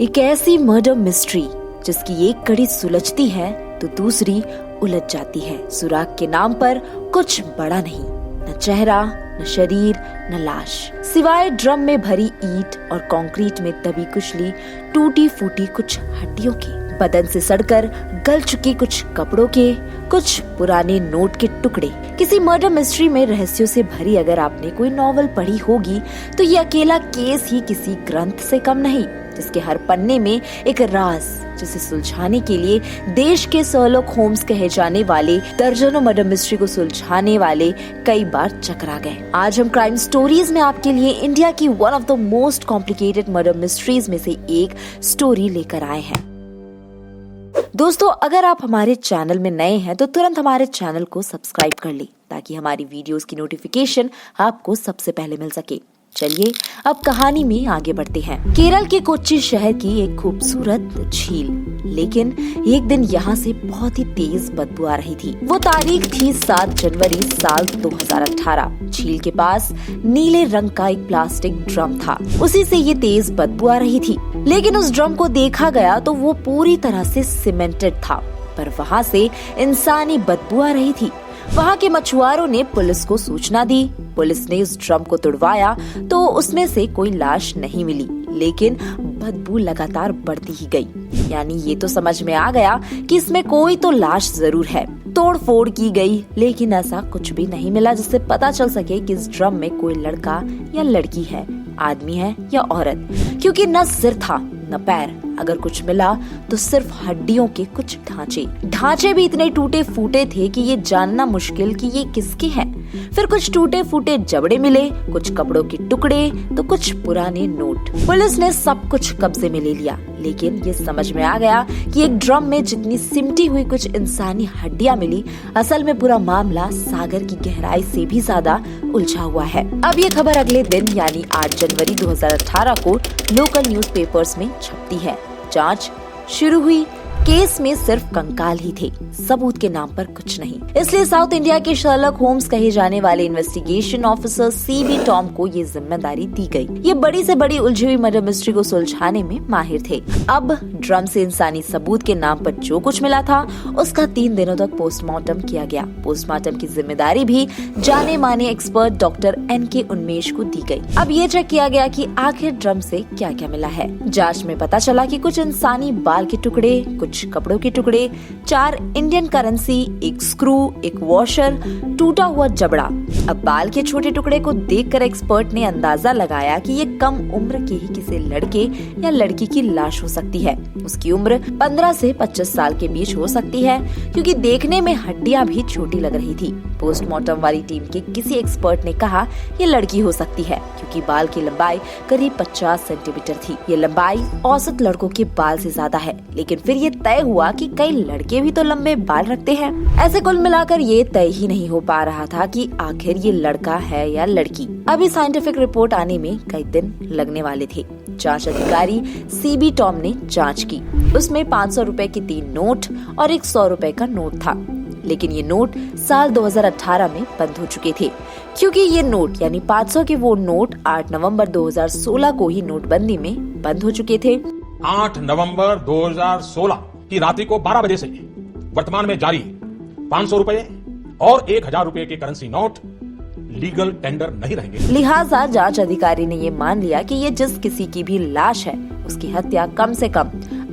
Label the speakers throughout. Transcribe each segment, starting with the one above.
Speaker 1: एक ऐसी murder mystery जिसकी एक कड़ी सुलझती है तो दूसरी उलझ जाती है। सुराग के नाम पर कुछ बड़ा नहीं, न चेहरा, न शरीर, न लाश, सिवाय ड्रम में भरी ईंट और कंक्रीट में दबी कुचली टूटी फूटी कुछ हड्डियों की, बदन से सड़कर गल चुकी कुछ कपड़ों के, कुछ पुराने नोट के टुकड़े। किसी मर्डर मिस्ट्री में रहस्यों से भरी अगर आपने कोई नॉवल पढ़ी होगी तो ये अकेला केस ही किसी ग्रंथ से कम नहीं, जिसके हर पन्ने में एक राज, जिसे सुलझाने के लिए देश के शर्लॉक होम्स कहे जाने वाले दर्जनों मर्डर मिस्ट्री को सुलझाने वाले कई बार चकरा गए। आज हम क्राइम स्टोरीज में आपके लिए इंडिया की one of the most complicated murder mysteries में से एक स्टोरी लेकर आए हैं। दोस्तों, अगर आप हमारे चैनल में नए हैं तो तुरंत हमारे चैनल को सब्सक्राइब कर ले ताकि हमारी वीडियोस की नोटिफिकेशन आपको सबसे पहले मिल सके। चलिए अब कहानी में आगे बढ़ते हैं। केरल के कोच्चि शहर की एक खूबसूरत झील, लेकिन एक दिन यहाँ से बहुत ही तेज बदबू आ रही थी। वो तारीख थी 7 जनवरी साल 2018। झील के पास नीले रंग का एक प्लास्टिक ड्रम था, उसी से ये तेज बदबू आ रही थी। लेकिन उस ड्रम को देखा गया तो वो पूरी तरह से सीमेंटेड था, पर वहाँ से इंसानी बदबू आ रही थी। वहाँ के मछुआरों ने पुलिस को सूचना दी। पुलिस ने उस ड्रम को तुड़वाया तो उसमें से कोई लाश नहीं मिली, लेकिन बदबू लगातार बढ़ती ही गई। यानी ये तो समझ में आ गया कि इसमें कोई तो लाश जरूर है। तोड़ फोड़ की गई, लेकिन ऐसा कुछ भी नहीं मिला जिससे पता चल सके कि इस ड्रम में कोई लड़का या लड़की है, आदमी है या औरत, क्योंकि न सिर था न पैर। अगर कुछ मिला तो सिर्फ हड्डियों के कुछ ढांचे भी इतने टूटे फूटे थे कि ये जानना मुश्किल कि ये किसके हैं। फिर कुछ टूटे फूटे जबड़े मिले, कुछ कपड़ों के टुकड़े तो कुछ पुराने नोट। पुलिस ने सब कुछ कब्जे में ले लिया, लेकिन ये समझ में आ गया कि एक ड्रम में जितनी सिमटी हुई कुछ इंसानी हड्डियां मिली, असल में पूरा मामला सागर की गहराई से भी ज्यादा उलझा हुआ है। अब ये खबर अगले दिन यानी 8 जनवरी 2018 को लोकल न्यूज़पेपर्स में छपती है। जांच शुरू हुई। केस में सिर्फ कंकाल ही थे, सबूत के नाम पर कुछ नहीं। इसलिए साउथ इंडिया के शर्लॉक होम्स कहे जाने वाले इन्वेस्टिगेशन ऑफिसर सीबी टॉम को ये जिम्मेदारी दी गई। ये बड़ी से बड़ी उलझी हुई मर्डर मिस्ट्री को सुलझाने में माहिर थे। अब ड्रम से इंसानी सबूत के नाम पर जो कुछ मिला था उसका 3 दिनों तक पोस्टमार्टम किया गया। पोस्टमार्टम की जिम्मेदारी भी जाने माने एक्सपर्ट डॉक्टर NK उन्मेष को दी गई। अब ये चेक किया गया कि आखिर ड्रम से क्या क्या मिला है। जाँच में पता चला कि कुछ इंसानी बाल के टुकड़े, कुछ कपड़ों के टुकड़े, 4 इंडियन करेंसी, एक स्क्रू, एक वॉशर, टूटा हुआ जबड़ा। अब बाल के छोटे टुकड़े को देखकर एक्सपर्ट ने अंदाजा लगाया कि ये कम उम्र के ही किसी लड़के या लड़की की लाश हो सकती है। उसकी उम्र 15 से 25 साल के बीच हो सकती है, क्योंकि देखने में हड्डियां भी छोटी लग रही थी। पोस्टमार्टम वाली टीम के किसी एक्सपर्ट ने कहा ये लड़की हो सकती है, क्योंकि बाल की लंबाई करीब 50 सेंटीमीटर थी। ये लंबाई औसत लड़कों के बाल से ज्यादा है, लेकिन फिर ये तय हुआ कि कई लड़के भी तो लंबे बाल रखते हैं। ऐसे कुल मिलाकर ये तय ही नहीं हो पा रहा था कि आखिर ये लड़का है या लड़की। अभी साइंटिफिक रिपोर्ट आने में कई दिन लगने वाले थे। जांच अधिकारी सीबी टॉम ने जांच की। उसमें 500 रुपए के 3 नोट और एक 100 रुपए का नोट था, लेकिन ये नोट साल 2018 में बंद हो चुके थे, क्योंकि ये नोट यानी 500 के वो नोट 8 नवंबर 2016 को ही नोटबंदी में बंद हो चुके थे।
Speaker 2: 8 नवंबर 2016 की रात्रि को 12 बजे से वर्तमान में जारी 500 रुपए और 1000 रुपए के करेंसी नोट लीगल टेंडर नहीं रहेंगे।
Speaker 1: लिहाजा जांच अधिकारी ने ये मान लिया कि ये जिस किसी की भी लाश है उसकी हत्या कम से कम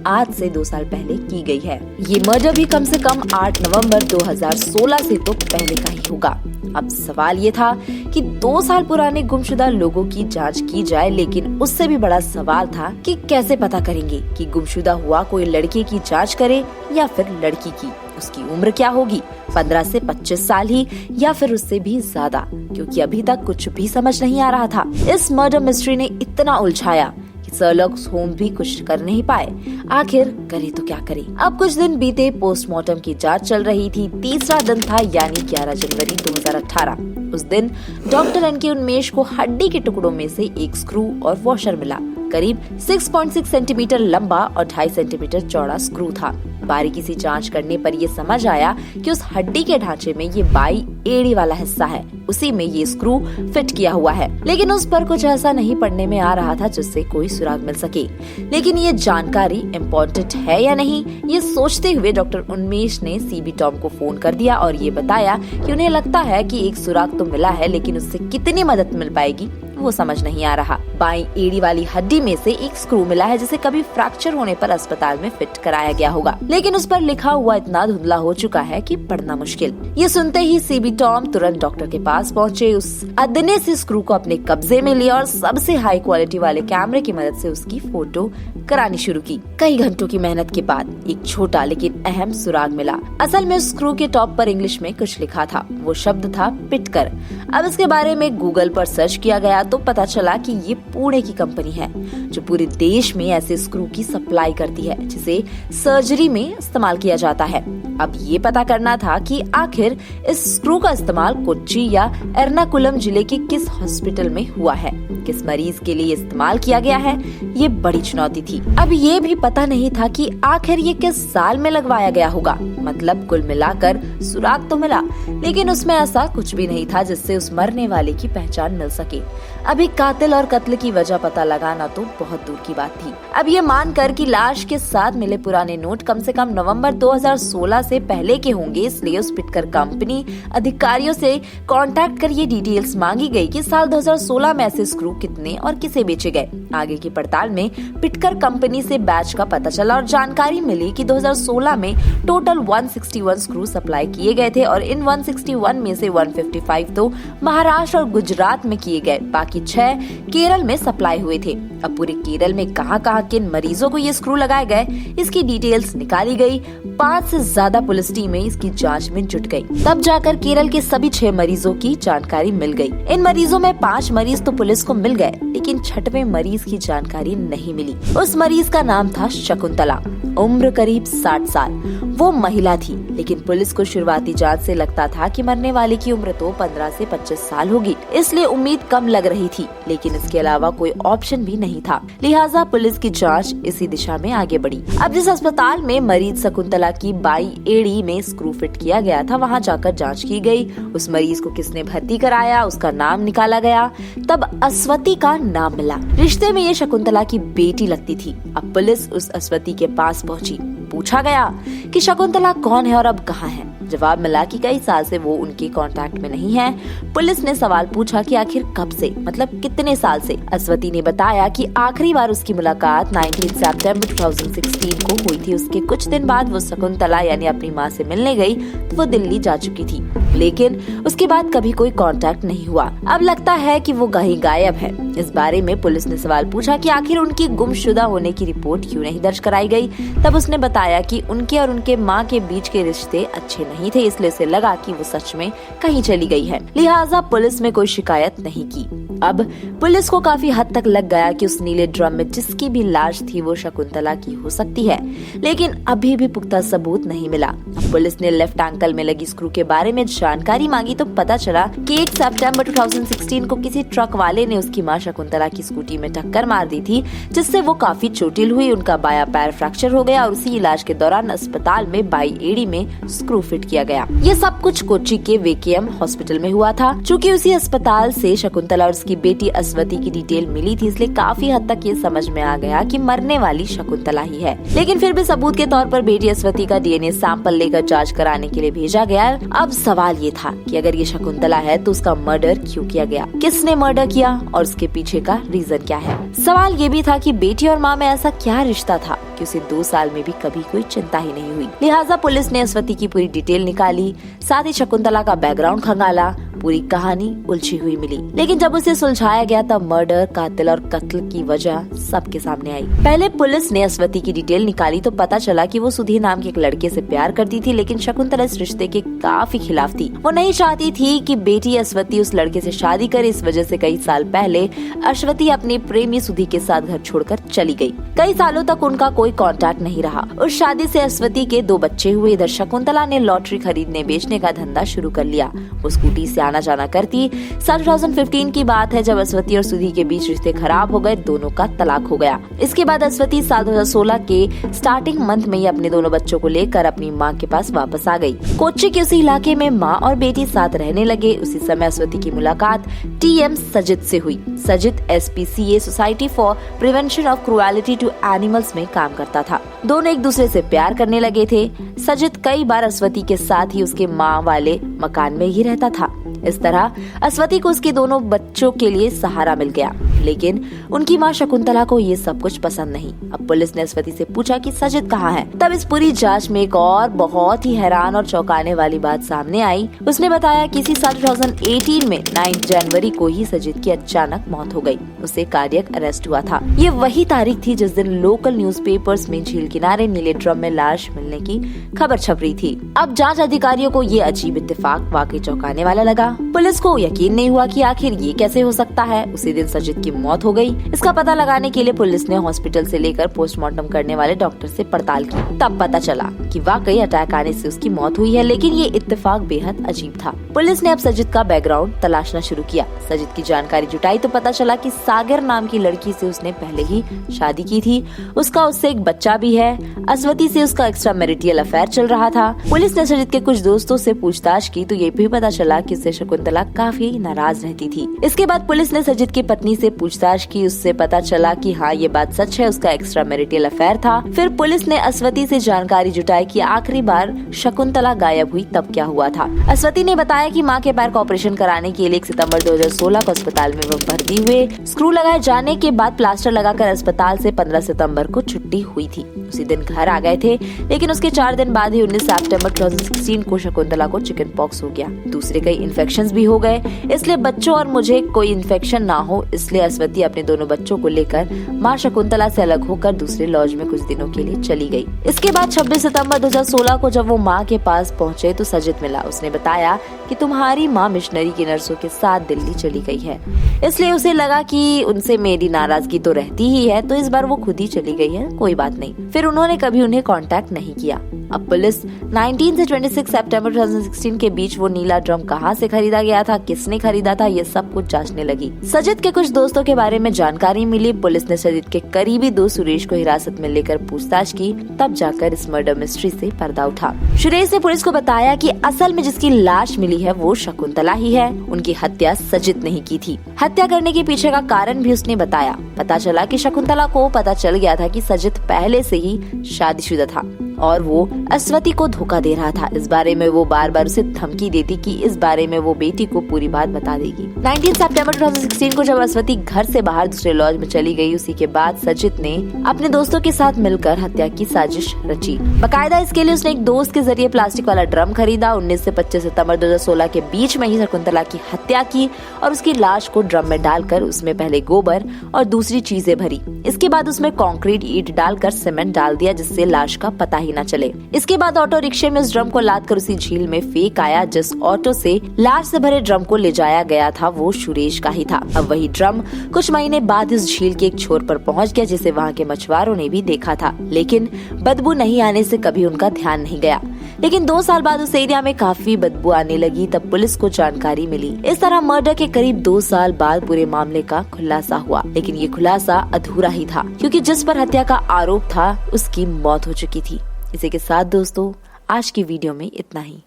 Speaker 1: आज से 2 साल पहले की गई है। ये मर्डर भी कम से कम 8 नवंबर 2016 से तो पहले का ही होगा। अब सवाल ये था कि 2 साल पुराने गुमशुदा लोगों की जांच की जाए, लेकिन उससे भी बड़ा सवाल था कि कैसे पता करेंगे कि गुमशुदा हुआ कोई लड़के की जांच करे या फिर लड़की की। उसकी उम्र क्या होगी, 15 से 25 साल ही या फिर उससे भी ज्यादा, क्योंकि अभी तक कुछ भी समझ नहीं आ रहा था। इस मर्डर मिस्ट्री ने इतना उलझाया कि शर्लॉक होम्स भी कुछ कर नहीं पाए। आखिर करे तो क्या करे। अब कुछ दिन बीते, पोस्टमार्टम की जांच चल रही थी। तीसरा दिन था यानी 11 जनवरी 2018। उस दिन डॉक्टर NK उन्मेष को हड्डी के टुकड़ों में से एक स्क्रू और वॉशर मिला। करीब 6.6 सेंटीमीटर लंबा और 2.5 सेंटीमीटर चौड़ा स्क्रू था। बारीकी से जांच करने पर यह समझ आया कि उस हड्डी के ढांचे में ये बाई एड़ी वाला हिस्सा है, उसी में ये स्क्रू फिट किया हुआ है। लेकिन उस पर कुछ ऐसा नहीं पढ़ने में आ रहा था जिससे कोई सुराग मिल सके। लेकिन ये जानकारी इम्पोर्टेंट है या नहीं, ये सोचते हुए डॉक्टर उन्मेष ने सीबी टॉम को फोन कर दिया और ये बताया कि उन्हें लगता है कि एक सुराग तो मिला है, लेकिन उससे कितनी मदद मिल पाएगी वो समझ नहीं आ रहा। बाईं एड़ी वाली हड्डी में से एक स्क्रू मिला है जिसे कभी फ्रैक्चर होने पर अस्पताल में फिट कराया गया होगा, लेकिन उस पर लिखा हुआ इतना धुंधला हो चुका है कि पढ़ना मुश्किल। ये सुनते ही सीबी टॉम तुरंत डॉक्टर के पास पहुंचे, उस अदने से स्क्रू को अपने कब्जे में लिया और सबसे हाई क्वालिटी वाले कैमरे की मदद से उसकी फोटो करानी शुरू की। कई घंटों की मेहनत के बाद एक छोटा लेकिन अहम सुराग मिला। असल में स्क्रू के टॉप पर इंग्लिश में कुछ लिखा था, वो शब्द था पिटकर। अब इसके बारे में गूगल पर सर्च किया गया तो पता चला कि ये पुणे की कंपनी है जो पूरे देश में ऐसे स्क्रू की सप्लाई करती है जिसे सर्जरी में इस्तेमाल किया जाता है। अब ये पता करना था कि आखिर इस स्क्रू का इस्तेमाल कोच्चि या एर्नाकुलम जिले के किस हॉस्पिटल में हुआ है, किस मरीज के लिए इस्तेमाल किया गया है, ये बड़ी चुनौती थी। अब ये भी पता नहीं था कि आखिर ये किस साल में लगवाया गया होगा। मतलब कुल मिलाकर सुराग तो मिला, लेकिन उसमें ऐसा कुछ भी नहीं था जिससे उस मरने वाले की पहचान मिल सके। अभी कातिल और कत्ल की वजह पता लगाना तो बहुत दूर की बात थी। अब ये मानकर कि लाश के साथ मिले पुराने नोट कम से कम नवंबर 2016 से पहले के होंगे, इसलिए उस पिटकर कंपनी अधिकारियों से कांटेक्ट कर ये डिटेल्स मांगी गई कि साल 2016 में ऐसे स्क्रू कितने और किसे बेचे गए। आगे की पड़ताल में पिटकर कंपनी से बैच का पता चला और जानकारी मिली कि 2016 में टोटल 161 स्क्रू सप्लाई किए गए थे और इन 161 में से 155 तो महाराष्ट्र और गुजरात में किए गए, बाकी 6 केरल में सप्लाई हुए थे। अब पूरे केरल में कहां-कहां किन मरीजों को ये स्क्रू लगाए गए, इसकी डिटेल्स निकाली गई। 5 से ज्यादा पुलिस टीमें इसकी जांच में जुट गई। तब जाकर केरल के सभी 6 मरीजों की जानकारी मिल गई। इन मरीजों में 5 मरीज तो पुलिस को मिल गए, लेकिन 6वें मरीज की जानकारी नहीं मिली। उस मरीज का नाम था शकुंतला, उम्र करीब 60 साल। वो महिला थी, लेकिन पुलिस को शुरुआती जांच से लगता था कि मरने वाले की उम्र तो 15 से 25 साल होगी, इसलिए उम्मीद कम लग रही थी। लेकिन इसके अलावा कोई ऑप्शन भी नहीं था, लिहाजा पुलिस की जांच इसी दिशा में आगे बढ़ी। अब जिस अस्पताल में मरीज शकुंतला की बाईं एड़ी में स्क्रू फिट किया गया था, वहां जाकर जांच की गई। उस मरीज को किसने भर्ती कराया, उसका नाम निकाला गया, तब अस्वती का नाम मिला। रिश्ते में ये शकुंतला की बेटी लगती थी। अब पुलिस उस अस्वती के पास पहुंची। पूछा गया कि शकुंतला कौन है और अब कहाँ है। जवाब मिला कि कई साल से वो उनके कांटेक्ट में नहीं है। पुलिस ने सवाल पूछा कि आखिर कब से, मतलब कितने साल से। अस्वती ने बताया कि आखिरी बार उसकी मुलाकात 19 सितंबर 2016 को हुई थी। उसके कुछ दिन बाद वो शकुंतला यानी अपनी माँ से मिलने गई तो वो दिल्ली जा चुकी थी, लेकिन उसके बाद कभी कोई कांटेक्ट नहीं हुआ। अब लगता है कि वो कहीं गायब है। इस बारे में पुलिस ने सवाल पूछा कि आखिर उनकी गुमशुदा होने की रिपोर्ट क्यों नहीं दर्ज कराई गई। तब उसने बताया कि उनके और उनके माँ के बीच के रिश्ते अच्छे नहीं थे, इसलिए उसे लगा कि वो सच में कहीं चली गई है, लिहाजा पुलिस में कोई शिकायत नहीं की। अब पुलिस को काफी हद तक लग गया कि उस नीले ड्रम में जिसकी भी लाश थी वो शकुंतला की हो सकती है, लेकिन अभी भी पुख्ता सबूत नहीं मिला। अब पुलिस ने लेफ्ट एंकल में लगी स्क्रू के बारे में जानकारी मांगी तो पता चला कि 1 सितंबर 2016 को किसी ट्रक वाले ने उसकी मां शकुंतला की स्कूटी में टक्कर मार दी थी, जिससे वो काफी चोटिल हुई। उनका बायां पैर फ्रैक्चर हो गया और उसी इलाज के दौरान अस्पताल में बाईं एड़ी में स्क्रू फिट किया गया। ये सब कुछ कोच्चि के वेकेएम हॉस्पिटल में हुआ था। चूँकि उसी अस्पताल से शकुंतला और उसकी बेटी अस्वती की डिटेल मिली थी, इसलिए काफी हद तक ये समझ में आ गया कि मरने वाली शकुंतला ही है। लेकिन फिर भी सबूत के तौर पर बेटी अस्वती का डीएनए सैंपल लेकर जांच कराने के लिए भेजा गया। अब सवाल ये था कि अगर ये शकुंतला है तो उसका मर्डर क्यों किया गया, किसने मर्डर किया और उसके पीछे का रीजन क्या है। सवाल ये भी था कि बेटी और माँ में ऐसा क्या रिश्ता था कि उसे 2 साल में भी कभी कोई चिंता ही नहीं हुई। लिहाजा पुलिस ने अस्वती की पूरी डिटेल निकाली, साथ ही शकुंतला का बैकग्राउंड खंगाला। पूरी कहानी उलझी हुई मिली, लेकिन जब उसे सुलझाया गया तब मर्डर, कातिल और कत्ल की वजह सबके सामने आई। पहले पुलिस ने अस्वती की डिटेल निकाली तो पता चला कि वो सुधीर नाम के एक लड़के से प्यार करती थी, लेकिन शकुंतला इस रिश्ते के काफी खिलाफ थी। वो नहीं चाहती थी कि बेटी अस्वती उस लड़के से शादी करे। इस वजह से कई साल पहले अस्वती अपने प्रेमी सुधीर के साथ घर छोड़कर चली गई। कई सालों तक उनका कोई कांटेक्ट नहीं रहा। उस शादी से अस्वती के 2 बच्चे हुए। इधर शकुंतला ने लॉटरी खरीदने बेचने का धंधा शुरू कर लिया। वो स्कूटी से आना जाना करती। साल 2015 की बात है जब अस्वती और सुधी के बीच रिश्ते खराब हो गए, दोनों का तलाक हो गया। इसके बाद अस्वती साल 2016 के स्टार्टिंग मंथ में ही अपने दोनों बच्चों को लेकर अपनी माँ के पास वापस आ गई। कोच्चि के उसी इलाके में माँ और बेटी साथ रहने लगे। उसी समय अस्वती की मुलाकात TM सजित से हुई। Sajit SPCA society for prevention of cruelty to animals में काम करता था। दोनों एक दूसरे से प्यार करने लगे थे। सजित कई बार अस्वती के साथ ही उसके माँ वाले मकान में ही रहता था। इस तरह अस्वती को उसके दोनों बच्चों के लिए सहारा मिल गया, लेकिन उनकी मां शकुंतला को ये सब कुछ पसंद नहीं। अब पुलिस ने अस्वती से पूछा कि सजित कहाँ है। तब इस पूरी जांच में एक और बहुत ही हैरान और चौंकाने वाली बात सामने आई। उसने बताया कि इसी साल 2018 में 9 जनवरी को ही सजित की अचानक मौत हो गई। उसे कार्डियक अरेस्ट हुआ था। ये वही तारीख थी जिस दिन लोकल न्यूज़पेपर्स में झील किनारे नीले ड्रम में लाश मिलने की खबर छप रही थी। अब जांच अधिकारियों को ये अजीब इत्तेफाक वाकई चौंकाने वाला लगा। पुलिस को यकीन नहीं हुआ कि आखिर ये कैसे हो सकता है। उसी दिन सजित की मौत हो गई। इसका पता लगाने के लिए पुलिस ने हॉस्पिटल से लेकर पोस्टमार्टम करने वाले डॉक्टर से पड़ताल की। तब पता चला कि वाकई अटैक आने से उसकी मौत हुई है, लेकिन ये इत्तेफाक बेहद अजीब था। पुलिस ने अब सजित का बैकग्राउंड तलाशना शुरू किया। सजित की जानकारी जुटाई तो पता चला कि सागर नाम की लड़की से उसने पहले ही शादी की थी। उसका उससे एक बच्चा भी है। अस्वती से उसका एक्स्ट्रा मैरिटल अफेयर चल रहा था। पुलिस ने सजित के कुछ दोस्तों से पूछताछ की तो ये भी पता चला कि उससे शकुंतला काफी नाराज रहती थी। इसके बाद पुलिस ने सजित की पत्नी से पूछताछ की। उससे पता चला कि हाँ ये बात सच है, उसका एक्स्ट्रा मैरिटल अफेयर था। फिर पुलिस ने अस्वती से जानकारी जुटाई कि आखिरी बार शकुंतला गायब हुई तब क्या हुआ था। अस्वती ने बताया कि मां के पैर का ऑपरेशन कराने के लिए 1 सितंबर 2016 को अस्पताल में वो भर्ती हुए। स्क्रू लगाए जाने के बाद प्लास्टर लगाकर अस्पताल से 15 सितंबर को छुट्टी हुई थी। उसी दिन घर आ गए थे, लेकिन उसके 4 दिन बाद ही 19 सितंबर 2016 को शकुंतला को चिकन पॉक्स हो गया। दूसरे कई इन्फेक्शंस भी हो गए। इसलिए बच्चों और मुझे कोई इन्फेक्शन ना हो, इसलिए अस्वती अपने दोनों बच्चों को लेकर मां शकुंतला से अलग होकर दूसरे लॉज में कुछ दिनों के लिए चली गई। इसके बाद 26 सितंबर 2016 को जब वो मां के पास पहुंचे तो सजित मिला। उसने बताया कि तुम्हारी मां मिशनरी की नर्सों के साथ दिल्ली चली गई है, इसलिए उसे लगा कि उनसे मेरी नाराजगी तो रहती ही है, तो इस बार वो खुद ही चली गई है, कोई बात नहीं। फिर उन्होंने कभी उन्हें कांटेक्ट नहीं किया। अब पुलिस 19 से 26 सितंबर 2016 के बीच वो नीला ड्रम कहां से खरीदा गया था, किसने खरीदा था, ये सब कुछ जांचने लगी। सजित के कुछ दोस्तों के बारे में जानकारी मिली। पुलिस ने सजित के करीबी दोस्त सुरेश को हिरासत में लेकर पूछताछ की। तब जाकर इस मर्डर मिस्ट्री से पर्दा उठा। सुरेश ने पुलिस को बताया कि असल में जिसकी लाश मिली है वो शकुंतला ही है। उनकी हत्या सजित नहीं की थी। हत्या करने के पीछे का कारण भी उसने बताया। पता चला कि शकुंतला को पता चल गया था कि सजित पहले से ही शादीशुदा था और वो अस्वती को धोखा दे रहा था। इस बारे में वो बार बार उसे धमकी देती कि इस बारे में वो बेटी को पूरी बात बता देगी। 19 सितंबर 2016 को जब अस्वती घर से बाहर दूसरे लॉज में चली गई, उसी के बाद सजित ने अपने दोस्तों के साथ मिलकर हत्या की साजिश रची। बकायदा इसके लिए उसने एक दोस्त के जरिए प्लास्टिक वाला ड्रम खरीदा। 19 से 25 सितंबर 2016 के बीच में ही शकुंतला की हत्या की और उसकी लाश को ड्रम में डालकर उसमें पहले गोबर और दूसरी चीजें भरी। इसके बाद उसमें कंक्रीट ईंट डालकर सीमेंट डाल दिया, जिससे लाश का पता ही न चले। इसके बाद ऑटो रिक्शे में उस ड्रम को लादकर उसी झील में फेंक आया। जिस ऑटो से लाश से भरे ड्रम को ले जाया गया था वो सुरेश का ही था। अब वही ड्रम कुछ महीने बाद इस झील के एक छोर पर पहुंच गया, जिसे वहां के मछुआरों ने भी देखा था, लेकिन बदबू नहीं आने से कभी उनका ध्यान नहीं गया। लेकिन 2 साल बाद उस एरिया में काफी बदबू आने लगी। तब पुलिस को जानकारी मिली। इस तरह मर्डर के करीब 2 साल बाद पूरे मामले का खुलासा हुआ, लेकिन ये खुलासा अधूरा ही था क्योंकि जिस पर हत्या का आरोप था उसकी मौत हो चुकी थी। इसी के साथ दोस्तों आज की वीडियो में इतना ही।